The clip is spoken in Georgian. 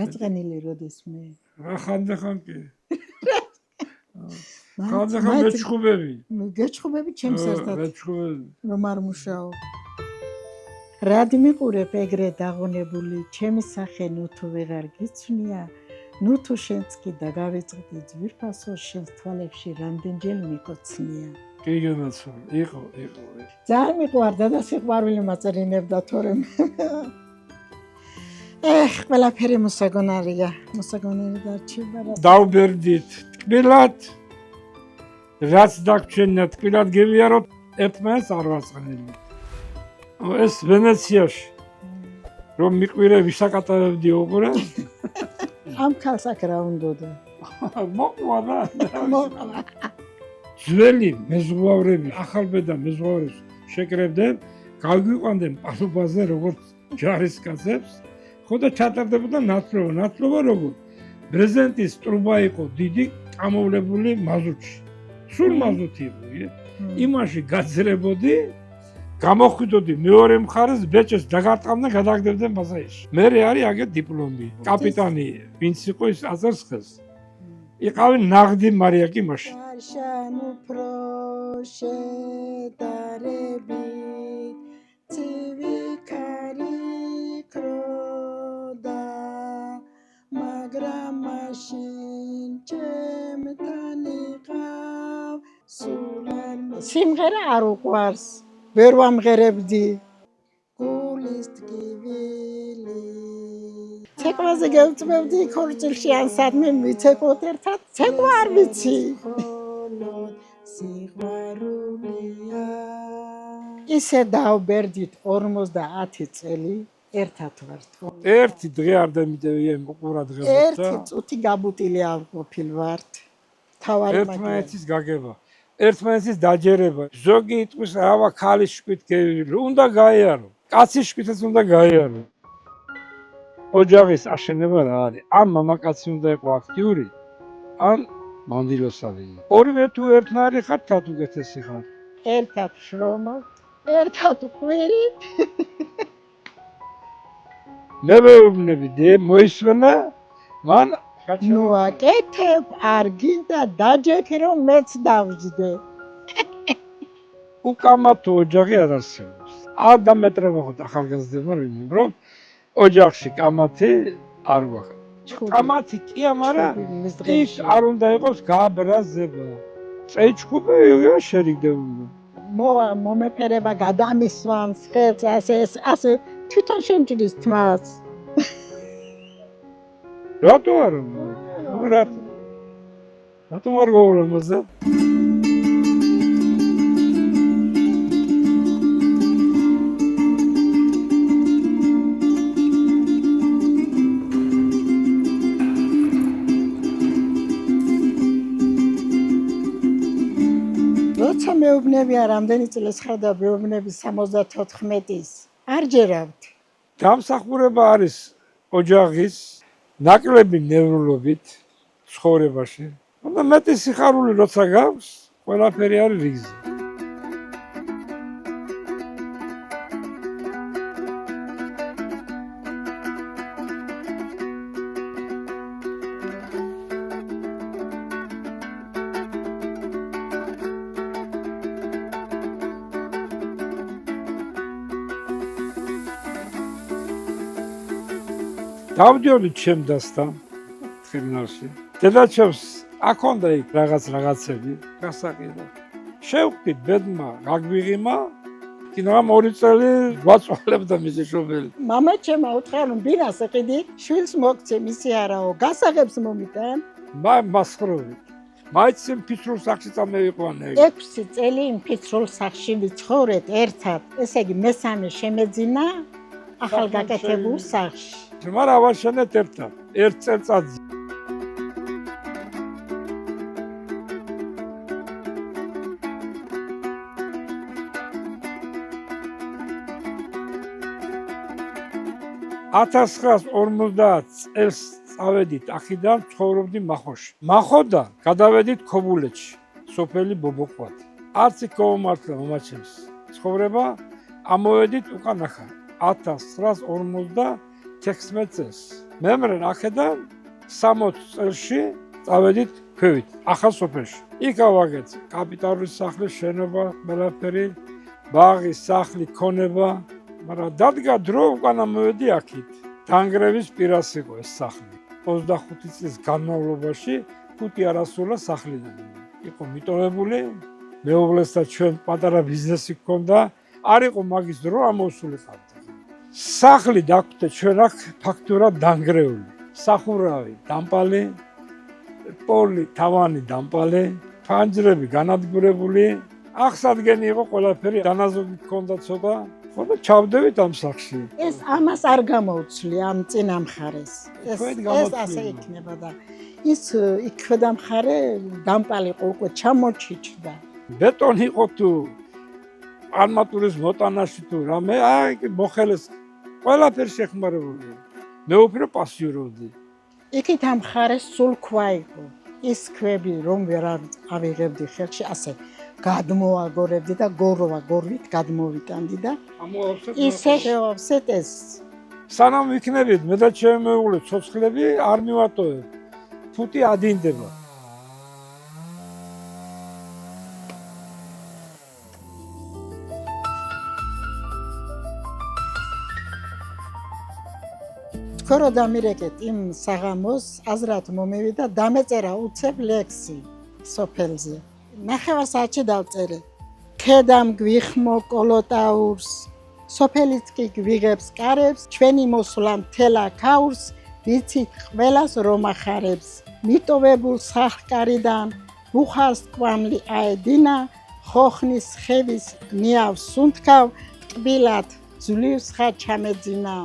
გაწყენილი როდის მე? ხანდახან კი. ხანდახან მეჩხუბები. გეჩხუბები ჩემს ერთად. მეჩხუბები. რომ არ მუშაობ. რად მიყურებ ეგრე დაღონებული, ჩემი სახე ნუ თუ ვეღარ გიცვნია, ნუ თუ შენც კი დაგავიწყდი ძვირფასო, შენს თვალებში რამდენჯერ მიკოცნია. კი განაცვალ, იყო. ძალიან მიყვარდა და სიყვარული მაწერინებდა თორემ. ყველაფერი მოსაგონარია, მოსაგონარი დარჩება. დავბერდით, თკბილად, რაც დაგჩენია თკბილად გევიაროთ, ერთმანეთს არ ვაწყენებთ. ეს ვენეციაში, რომ მიყვირე ვისაკატავებდი უყურე. ამ ქალს აქ რა უნდოდა? მოყვა და. მოყვა. ძველი მეზღვაურები, ახალბედა მეზღვაურებს შეკრებდნენ, გავიყვანდნენ პასუხაზე როგორც ჯარისკაცებს, ხო და ჩატარდებოდა ნაცვლობა როგორ? ბრეზენტის ტრუბა იყო დიდი, გამოვლებული მაზუთში. სულ მაზუთი იყო, იმაში გაძრებოდი, გამოხვიდოდი მეორე მხარეს, ბეჭებს დაგარტყამდნენ, გადაგდებდნენ ბაზარში. მე არის აგერ დიპლომი, კაპიტანი, ვინც იყო ის აზარსხეს. იყავენ ნაღდი მარიაკი მაშინ. შენ უფრო შედარებით ცივი ქარი ქროდა მაგრამ მაშინ ჩემთან იყავ სულან სიმღერა არ უყვარს ვერ ვამღერებდი გულის ტკივილი ცეკვაზე გავწმევდი ქორწილში ან სადმე მიცეკვოთ ერთად ცეკვა არ ვიცი ისე დავბერდით 50 წელი ერთად ვართ. ერთი დღე არ დამიდევია იმ ყურადღებოთ და ერთი წუთი გაბუტილი არ ყოფილ ვართ. თავარი ერთმანეთის გაგება, ერთმანეთის დაჯერება. ზოგი იტყვის რავა ქალის შპით გევილი, უნდა გაიარო. კაცის შპითაც უნდა გაიარო. ოჯახის აშენება რა არის? ან მამაკაცი უნდა იყოს აქტიური, ან მანდილოსავი. ორივე თუ ერთნაირი ხარ, თათ უკეთესი ხარ. ერთად შრომობ, ერთად ყვირით. მე მეუბნები, მოისმენა, მან ნუ აკეთებ, არ გინდა დაჯექი რომ მეც დავждე. უკამათო ოჯახი არ არსებობს. არ დამეტრება ხო ახალგაზრდებმა რომ ოჯახში კამათი არ გვაქვს. კამათი კი, მაგრამ ის არ უნდა იყოს გააბრაზება. წეჩხუბე იგივე შერიგდება. მომეფერება გადამისვამს ხელს ასე თვითონ შემჭრის თმას. რატო არ? რატო არ გოვლემოზე? როცა მეუბნებია რამდენი წლის ხარ და მეუბნები 74-ის არ ჯერავთ. დამსახურება არის ოჯახის ნაკლები ნევროლობით ცხოვრებაში. და მეტი სიხარული როცა გაქვს, ყველაფერი არის რიგზე. დავდიოდით ჩემ დასთან თხილნარში. დედაჩემს აქონდა იქ რაღაცები, გასაყიდო. შევხვდით ბედმა, გაგვიღიმა, კინოამ 2 წელი ვაწვალებდა მისი შობელი. მამაჩემ აუთხარ რომ ბინას ეყიდი, შვილს მოგცე, მისი არაო, გასაღებს მომიტან. მასხროვით. მაიც იმ ფიცრულ სახში წამევიყვანე. 6 წელი იმ ფიცრულ სახში ვიცხოვრეთ ერთად. ესე იგი მესამე შემეძინა ახალგაკეთებულ სახში. მაგრამ ავაშენეთ ერთად, ერთ წელიწადზე. $1950 წელს წავედით აქედან ცხოვრობდი მახოში. მახოდან გადავედით ქობულეთში, სოფელი ბობოყვათი. არც იქ გაუმართლა მამაჩემს ცხოვრება, ამოვედით უკან ახლა 1956 წელს. მემრე აქედან 60 წელში წავედით ქვევით ახალ სოფელში. იქ ავაგეთ კაპიტალური სახლი, შენობა, ყველაფერი, ბაღი, სახლი, ქონება, მაგრამ დადგა დრო უკანა მოვედი აქით. დანგრევის პირას იყო ეს სახლი. 25 წლის განმავლობაში 5 არასრულა სახლიდან იყო მიტოვებული. მეუღლესთან ჩვენ პატარა ბიზნესი გქონდა, არ იყო მაგის დრო ამოსულიყავდა. სახლი დაგვდე ჩვენ აქ ფაქტურად დანგრეული. სახურავი დამპალი, პოლი, თავანი დამპალი, ფანჯრები განადგურებული, აღსადგენი იყო ყველაფერი, დანაზოგი გქონდა ცოტა. ხო და ჩავდევით ამ სახლში. ეს ამას არ გამოუცვლია ამ წინა მხარეს. ეს ასე იქნება და ის იქ ქვედა მხარე დამპალი იყო უკვე ჩამოჩიჩდა. ბეტონი იყო თუ არმატურის მოტანაში თუ რამე, აი მოხელეს ყველაფერი შეხმარებული. მე უფრო პასიურობდი. იქით ამ მხარეს სულ ქვა იყო. ის ქვები რომ ვერ ავიღებდი ხელში, ასე გადმოაგორებდი და გორვით გადმოვიტანდი და ისე შევავსეთ ეს. სანამ ვიქნებით მე და ჩემი მეუღლე ცოცხლები არ მივატოვებ. ფუტი ადინდება. თქო რომ დამირეკეთ იმ საღამოს აზრად მომევიდა დამეწერა უცებ ლექსი სოფელზე. ნახევარ საათში დავწერე. ქედამ გვიხმო კოლოტაურს, სოფელიც კი გვიღებს კარებს, ჩვენი მოსვლა მთელ აქაურს, ვიცით ყველას რომ ახარებს. მიტოვებულ სახლკარიდან ბუხარს კვამლი აედინა, ხოხნის ხევის ნიავს სუნთქავ, ტკბილად ძლივს ხა ჩამეძინა.